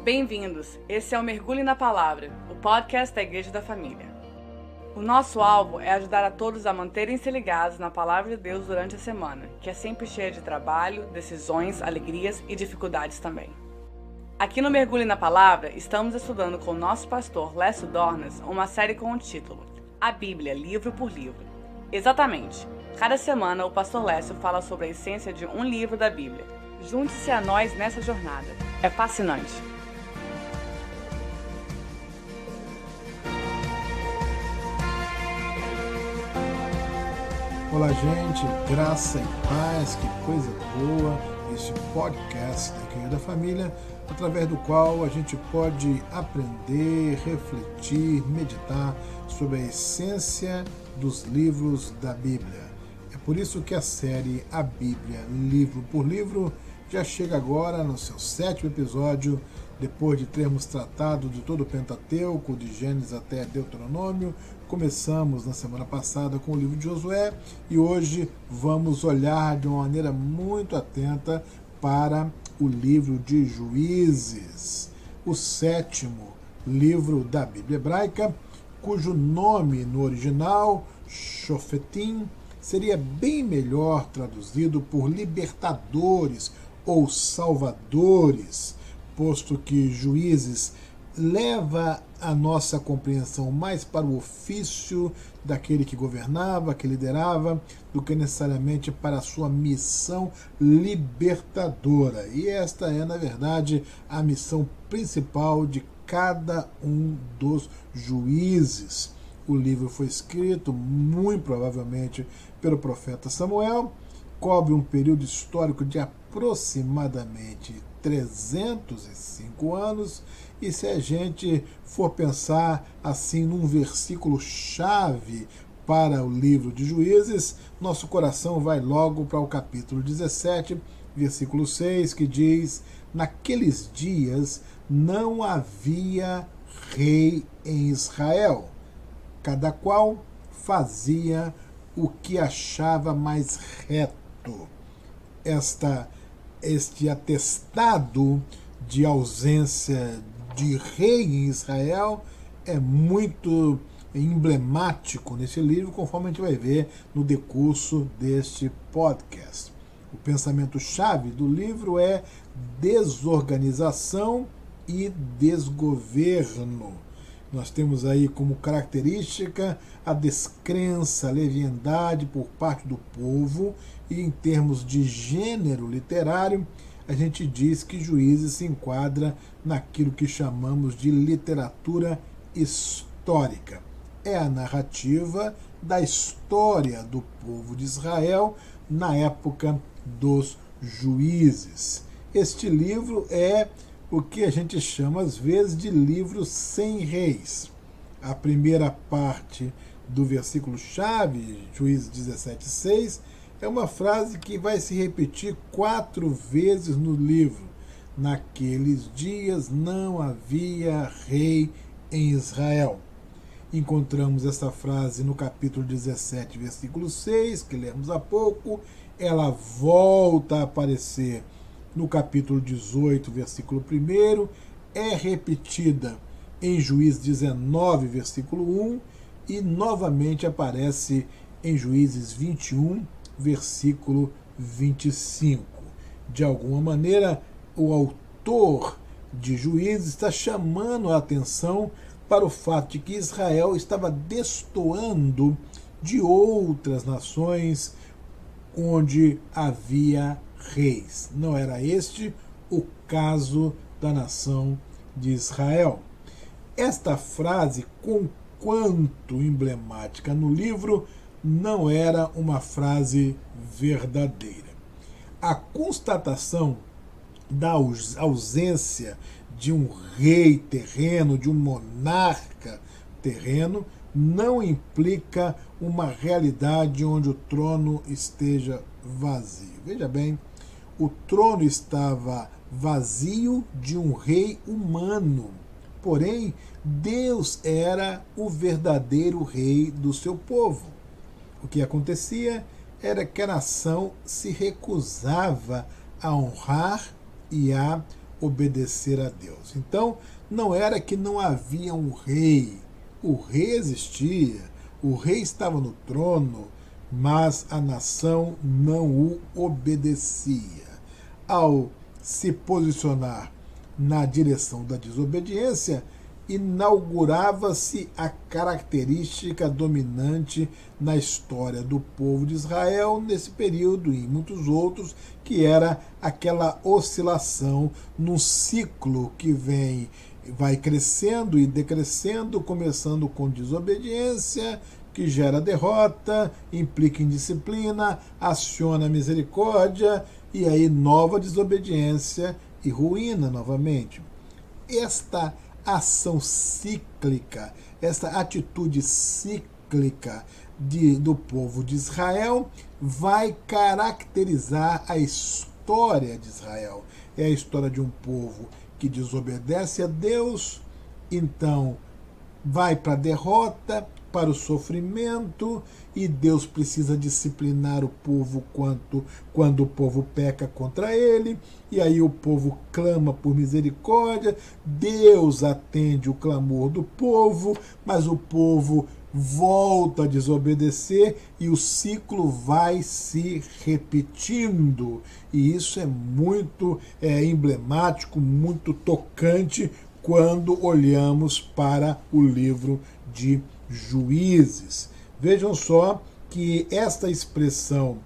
Bem-vindos! Esse é o Mergulho na Palavra, o podcast da Igreja da Família. O nosso alvo é ajudar a todos a manterem-se ligados na Palavra de Deus durante a semana, que é sempre cheia de trabalho, decisões, alegrias e dificuldades também. Aqui no Mergulho na Palavra, estamos estudando com o nosso pastor Lécio Dornas uma série com o título A Bíblia, Livro por Livro. Exatamente! Cada semana o pastor Lécio fala sobre a essência de um livro da Bíblia. Junte-se a nós nessa jornada. É fascinante! Olá, gente, graça e paz, que coisa boa, esse podcast da Igreja da Família, através do qual a gente pode aprender, refletir, meditar sobre a essência dos livros da Bíblia. É por isso que a série A Bíblia, Livro por Livro, já chega agora no seu 7º episódio, depois de termos tratado de todo o Pentateuco, de Gênesis até Deuteronômio. Começamos na semana passada com o livro de Josué e hoje vamos olhar de uma maneira muito atenta para o livro de Juízes, o 7º livro da Bíblia hebraica, cujo nome no original, Shofetim, seria bem melhor traduzido por libertadores ou salvadores, posto que Juízes leva a nossa compreensão mais para o ofício daquele que governava, que liderava, do que necessariamente para a sua missão libertadora. E esta é, na verdade, a missão principal de cada um dos juízes. O livro foi escrito, muito provavelmente, pelo profeta Samuel, cobre um período histórico de aproximadamente 305 anos, e se a gente for pensar assim num versículo-chave para o livro de Juízes, nosso coração vai logo para o capítulo 17, versículo 6, que diz: naqueles dias não havia rei em Israel, cada qual fazia o que achava mais reto. Este atestado de ausência de rei em Israel é muito emblemático nesse livro, conforme a gente vai ver no decurso deste podcast. O pensamento-chave do livro é desorganização e desgoverno. Nós temos aí como característica a descrença, a leviandade por parte do povo, e em termos de gênero literário, a gente diz que Juízes se enquadra naquilo que chamamos de literatura histórica. É a narrativa da história do povo de Israel na época dos juízes. Este livro é o que a gente chama às vezes de livro sem reis. A primeira parte do versículo-chave, Juízes 17:6, é uma frase que vai se repetir 4 vezes no livro. Naqueles dias não havia rei em Israel. Encontramos essa frase no capítulo 17, versículo 6, que lemos há pouco. Ela volta a aparecer no capítulo 18, versículo 1, é repetida em Juízes 19, versículo 1, e novamente aparece em Juízes 21, versículo 25. De alguma maneira, o autor de Juízes está chamando a atenção para o fato de que Israel estava destoando de outras nações onde havia reis. Não era este o caso da nação de Israel. Esta frase, conquanto emblemática no livro, não era uma frase verdadeira. A constatação da ausência de um rei terreno, de um monarca terreno, não implica uma realidade onde o trono esteja vazio. Veja bem, o trono estava vazio de um rei humano, porém Deus era o verdadeiro rei do seu povo. O que acontecia era que a nação se recusava a honrar e a obedecer a Deus. Então, não era que não havia um rei. O rei existia, o rei estava no trono, mas a nação não o obedecia. Ao se posicionar na direção da desobediência, inaugurava-se a característica dominante na história do povo de Israel nesse período e em muitos outros, que era aquela oscilação num ciclo que vai crescendo e decrescendo, começando com desobediência, que gera derrota, implica indisciplina, aciona a misericórdia, e aí nova desobediência e ruína novamente. Esta ação cíclica, essa atitude cíclica do povo de Israel vai caracterizar a história de Israel. É a história de um povo que desobedece a Deus, então vai para a derrota, para o sofrimento, e Deus precisa disciplinar o povo quando o povo peca contra ele, e aí o povo clama por misericórdia, Deus atende o clamor do povo, mas o povo volta a desobedecer e o ciclo vai se repetindo. E isso é muito emblemático, muito tocante quando olhamos para o livro de Juízes. Vejam só que esta expressão,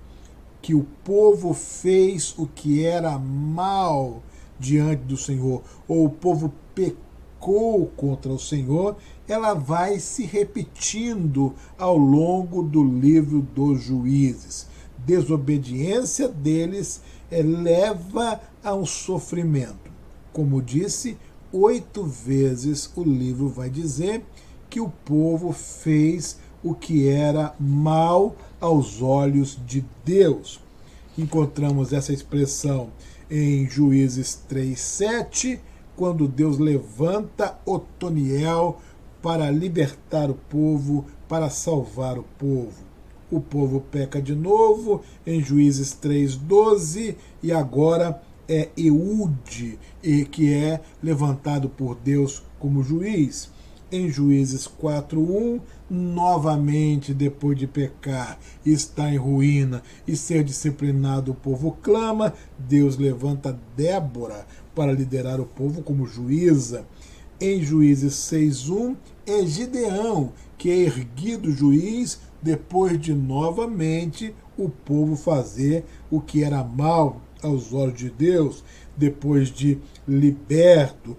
que o povo fez o que era mal diante do Senhor, ou o povo pecou contra o Senhor, ela vai se repetindo ao longo do livro dos Juízes. Desobediência deles leva a um sofrimento. Como disse, 8 vezes o livro vai dizer que o povo fez o que era mal aos olhos de Deus. Encontramos essa expressão em Juízes 3:7, quando Deus levanta Otoniel para libertar o povo, para salvar o povo. O povo peca de novo em Juízes 3:12 e agora é Eude, que é levantado por Deus como juiz. Em Juízes 4:1, novamente, depois de pecar, está em ruína e ser disciplinado, o povo clama, Deus levanta Débora para liderar o povo como juíza. Em Juízes 6:1, é Gideão, que é erguido juiz depois de novamente o povo fazer o que era mal aos olhos de Deus, depois de liderado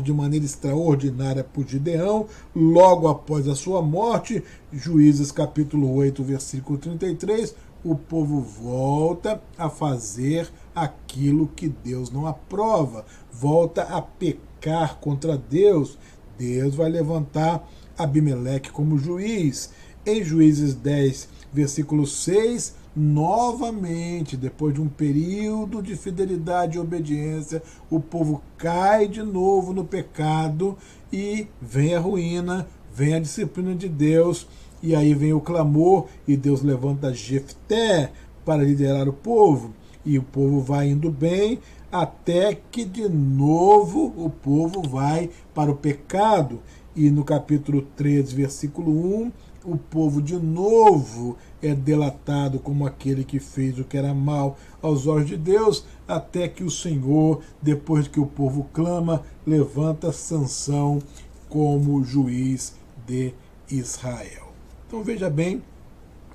de maneira extraordinária por Gideão, logo após a sua morte, Juízes capítulo 8, versículo 33, o povo volta a fazer aquilo que Deus não aprova, volta a pecar contra Deus. Deus vai levantar Abimeleque como juiz. Em Juízes 10, versículo 6, novamente, depois de um período de fidelidade e obediência, o povo cai de novo no pecado e vem a ruína, vem a disciplina de Deus, e aí vem o clamor e Deus levanta Jefté para liderar o povo, e o povo vai indo bem até que de novo o povo vai para o pecado. E no capítulo 13, versículo 1, o povo de novo é delatado como aquele que fez o que era mal aos olhos de Deus, até que o Senhor, depois que o povo clama, levanta Sansão como juiz de Israel. Então veja bem,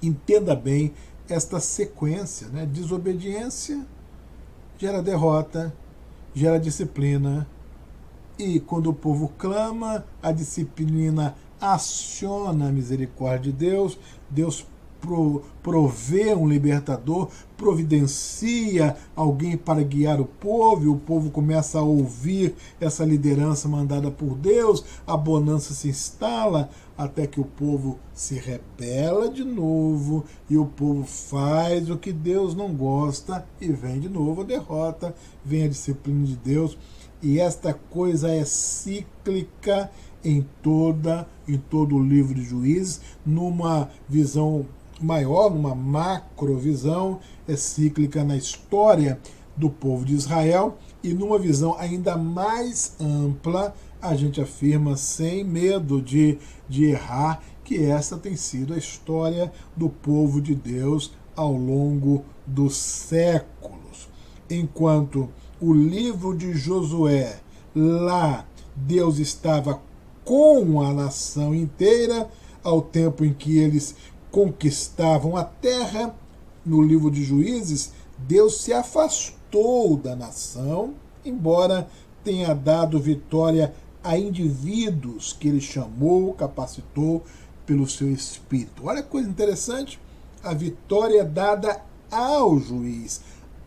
entenda bem esta sequência, né? Desobediência gera derrota, gera disciplina, e quando o povo clama, a disciplina aciona a misericórdia de Deus, Deus provê um libertador, providencia alguém para guiar o povo, e o povo começa a ouvir essa liderança mandada por Deus, a bonança se instala, até que o povo se rebela de novo, e o povo faz o que Deus não gosta, e vem de novo a derrota, vem a disciplina de Deus, e esta coisa é cíclica em todo o livro de Juízes, numa visão maior, numa macrovisão, é cíclica na história do povo de Israel, e numa visão ainda mais ampla, a gente afirma sem medo de errar que essa tem sido a história do povo de Deus ao longo dos séculos. Enquanto o livro de Josué, lá Deus estava com a nação inteira, ao tempo em que eles conquistavam a terra, no livro de Juízes, Deus se afastou da nação, embora tenha dado vitória a indivíduos que ele chamou, capacitou pelo seu espírito. Olha que coisa interessante, a vitória é dada ao juiz,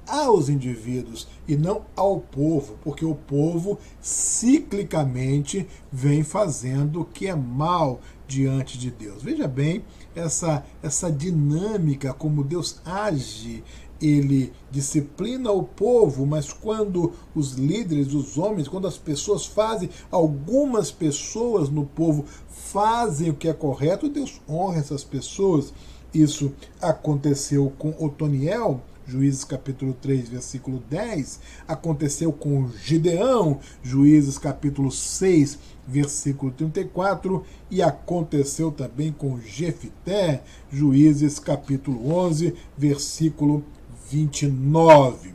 aos indivíduos e não ao povo, porque o povo ciclicamente vem fazendo o que é mal diante de Deus. Veja bem essa dinâmica, como Deus age. Ele disciplina o povo, mas quando os líderes, os homens, quando as pessoas fazem, algumas pessoas no povo fazem o que é correto, Deus honra essas pessoas. Isso aconteceu com Otoniel, Juízes capítulo 3, versículo 10, aconteceu com Gideão, Juízes capítulo 6, versículo 34, e aconteceu também com Jefité, Juízes capítulo 11, versículo 29.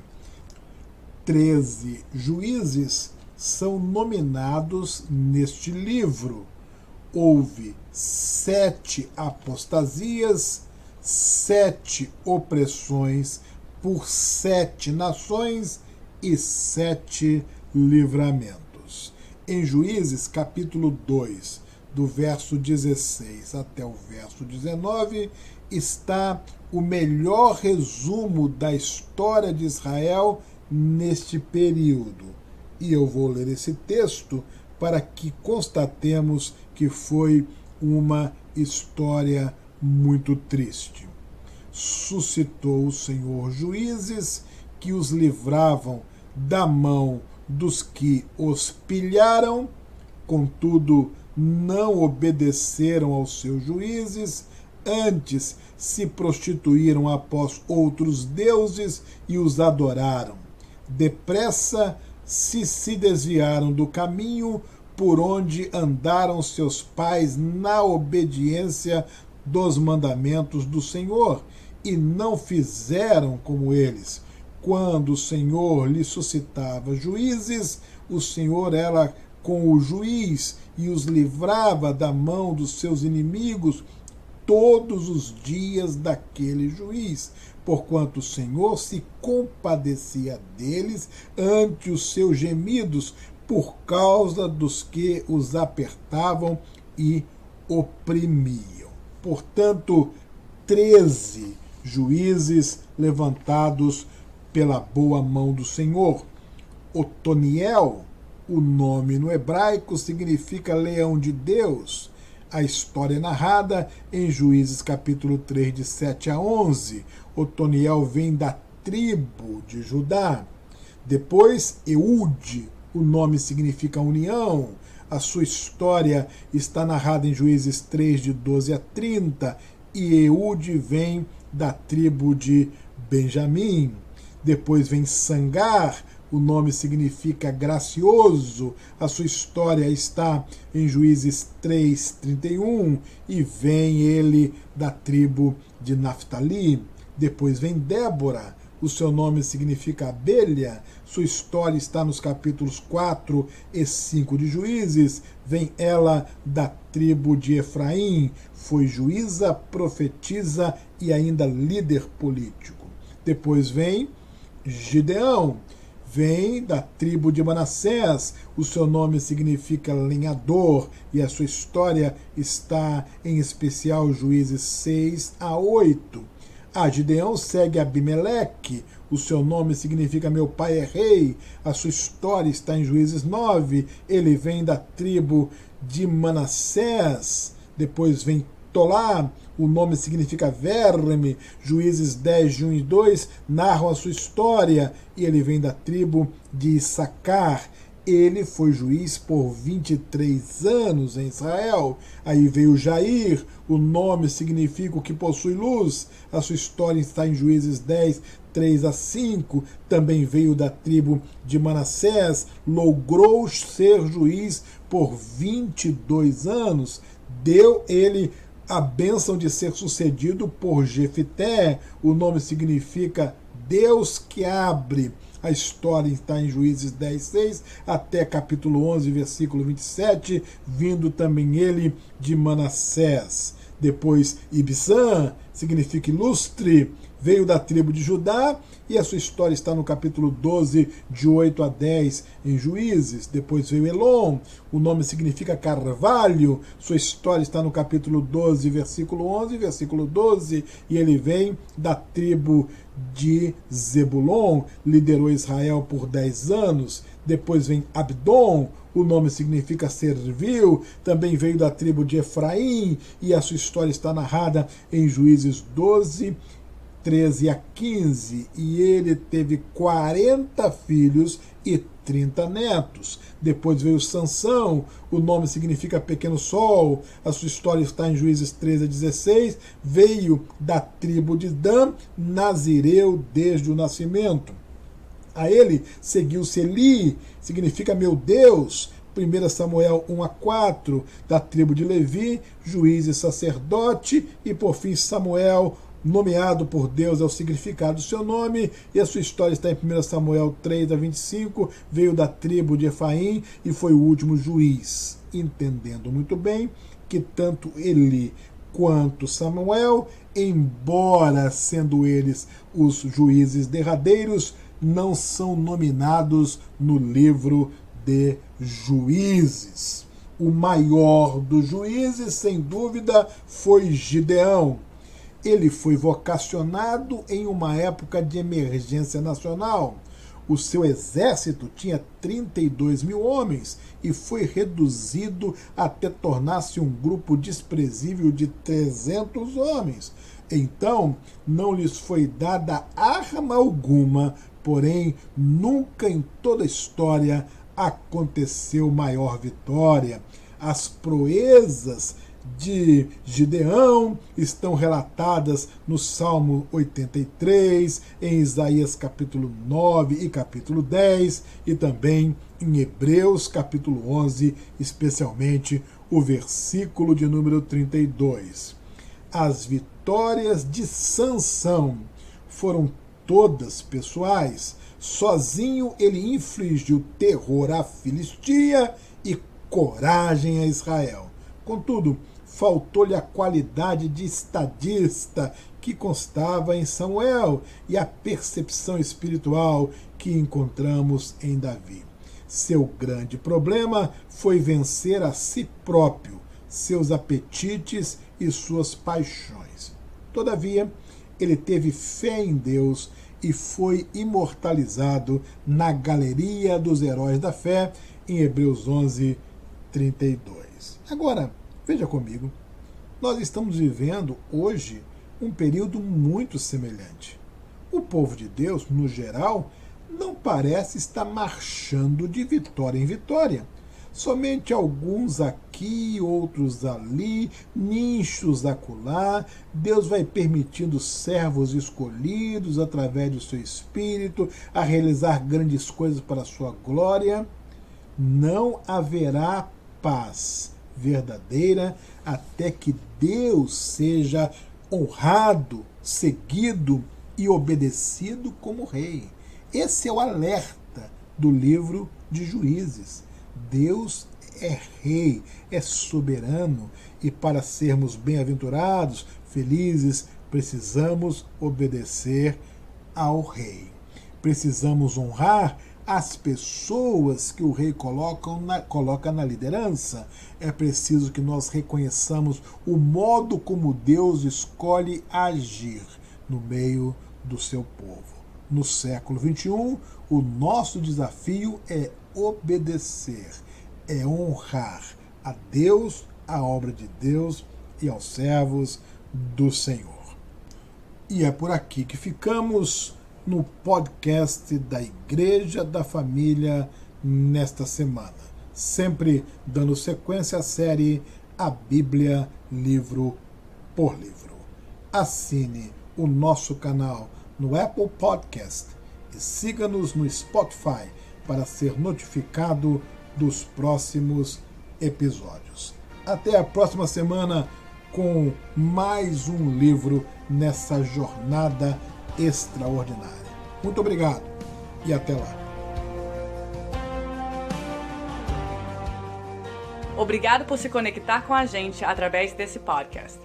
13 juízes são nominados neste livro. Houve 7 apostasias, 7 opressões por 7 nações e 7 livramentos. Em Juízes, capítulo 2, do verso 16 até o verso 19, está o melhor resumo da história de Israel neste período. E eu vou ler esse texto para que constatemos que foi uma história muito triste. Suscitou o Senhor juízes que os livravam da mão dos que os pilharam, contudo não obedeceram aos seus juízes, antes se prostituíram após outros deuses e os adoraram. Depressa se desviaram do caminho por onde andaram seus pais na obediência dos mandamentos do Senhor, e não fizeram como eles. Quando o Senhor lhe suscitava juízes, o Senhor era com o juiz e os livrava da mão dos seus inimigos todos os dias daquele juiz, porquanto o Senhor se compadecia deles ante os seus gemidos, por causa dos que os apertavam e oprimiam. Portanto, 13 juízes levantados pela boa mão do Senhor. Otoniel, o nome no hebraico, significa leão de Deus. A história é narrada em Juízes capítulo 3, de 7 a 11. Otoniel vem da tribo de Judá. Depois, Eude, o nome significa união. A sua história está narrada em Juízes 3, de 12 a 30. E Eude vem da tribo de Benjamim. Depois vem Sangar, o nome significa gracioso. A sua história está em Juízes 3, 31, e vem ele da tribo de Naftali. Depois vem Débora, o seu nome significa abelha. Sua história está nos capítulos 4 e 5 de Juízes. Vem ela da tribo de Efraim, foi juíza, profetisa e ainda líder político. Depois vem Gideão, vem da tribo de Manassés, o seu nome significa lenhador, e a sua história está em especial Juízes 6 a 8. Gideão segue Abimeleque, o seu nome significa meu pai é rei, a sua história está em Juízes 9, ele vem da tribo de Manassés. Depois vem Tolá, o nome significa verme. Juízes 10, de 1 e 2 narram a sua história, e ele vem da tribo de Issacar. Ele foi juiz por 23 anos em Israel. Aí veio Jair, o nome significa o que possui luz. A sua história está em Juízes 10, 3-5, também veio da tribo de Manassés, logrou ser juiz por 22 anos, deu ele a bênção de ser sucedido por Jefité. O nome significa Deus que abre. A história está em Juízes 10:6 até capítulo 11, versículo 27, vindo também ele de Manassés. Depois Ibsã, significa ilustre, veio da tribo de Judá, e a sua história está no capítulo 12, de 8-10, em Juízes. Depois veio Elon, o nome significa carvalho, sua história está no capítulo 12, versículo 11, versículo 12, e ele vem da tribo de Zebulon, liderou Israel por 10 anos. Depois vem Abdon, o nome significa servil, também veio da tribo de Efraim, e a sua história está narrada em Juízes 12, 13-15, e ele teve 40 filhos e 30 netos. Depois veio Sansão, o nome significa pequeno sol, a sua história está em Juízes 13-16, veio da tribo de Dan, nazireu desde o nascimento. A ele seguiu Seli, significa meu Deus, 1 Samuel 1-4, da tribo de Levi, juiz e sacerdote, e por fim Samuel, nomeado por Deus é o significado do seu nome, e a sua história está em 1 Samuel 3-25, veio da tribo de Efraim e foi o último juiz, entendendo muito bem que tanto Eli quanto Samuel, embora sendo eles os juízes derradeiros, não são nominados no livro de Juízes. O maior dos juízes, sem dúvida, foi Gideão. Ele foi vocacionado em uma época de emergência nacional. O seu exército tinha 32 mil homens e foi reduzido até tornar-se um grupo desprezível de 300 homens. Então, não lhes foi dada arma alguma, porém, nunca em toda a história aconteceu maior vitória. As proezas de Gideão estão relatadas no Salmo 83, em Isaías capítulo 9 e capítulo 10, e também em Hebreus capítulo 11, especialmente o versículo de número 32. As vitórias de Sansão foram todas pessoais. Sozinho ele infligiu terror à Filistia e coragem a Israel. Contudo, faltou-lhe a qualidade de estadista que constava em Samuel e a percepção espiritual que encontramos em Davi. Seu grande problema foi vencer a si próprio, seus apetites e suas paixões. Todavia, ele teve fé em Deus e foi imortalizado na galeria dos heróis da fé, em Hebreus 11, 32. Agora, veja comigo, nós estamos vivendo hoje um período muito semelhante. O povo de Deus, no geral, não parece estar marchando de vitória em vitória. Somente alguns aqui, outros ali, nichos acolá. Deus vai permitindo servos escolhidos através do seu Espírito a realizar grandes coisas para a sua glória. Não haverá paz verdadeira até que Deus seja honrado, seguido e obedecido como rei. Esse é o alerta do livro de Juízes. Deus é rei, é soberano, e para sermos bem-aventurados, felizes, precisamos obedecer ao rei. Precisamos honrar as pessoas que o rei coloca na liderança. É preciso que nós reconheçamos o modo como Deus escolhe agir no meio do seu povo. No século XXI, o nosso desafio é obedecer, é honrar a Deus, a obra de Deus e aos servos do Senhor. E é por aqui que ficamos no podcast da Igreja da Família nesta semana, sempre dando sequência à série A Bíblia, livro por livro. Assine o nosso canal no Apple Podcast e siga-nos no Spotify para ser notificado dos próximos episódios. Até a próxima semana com mais um livro nessa jornada extraordinária. Muito obrigado e até lá. Obrigado por se conectar com a gente através desse podcast.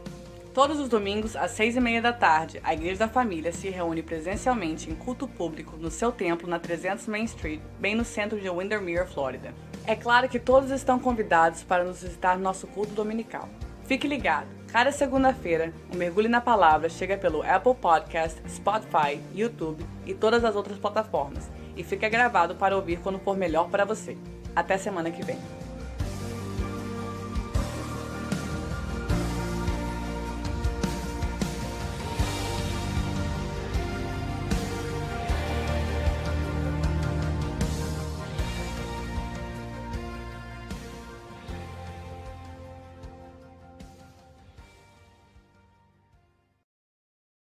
Todos os domingos, às 6:30 da tarde, a Igreja da Família se reúne presencialmente em culto público no seu templo na 300 Main Street, bem no centro de Windermere, Flórida. É claro que todos estão convidados para nos visitar no nosso culto dominical. Fique ligado, cada segunda-feira, o Mergulho na Palavra chega pelo Apple Podcast, Spotify, YouTube e todas as outras plataformas, e fica gravado para ouvir quando for melhor para você. Até semana que vem.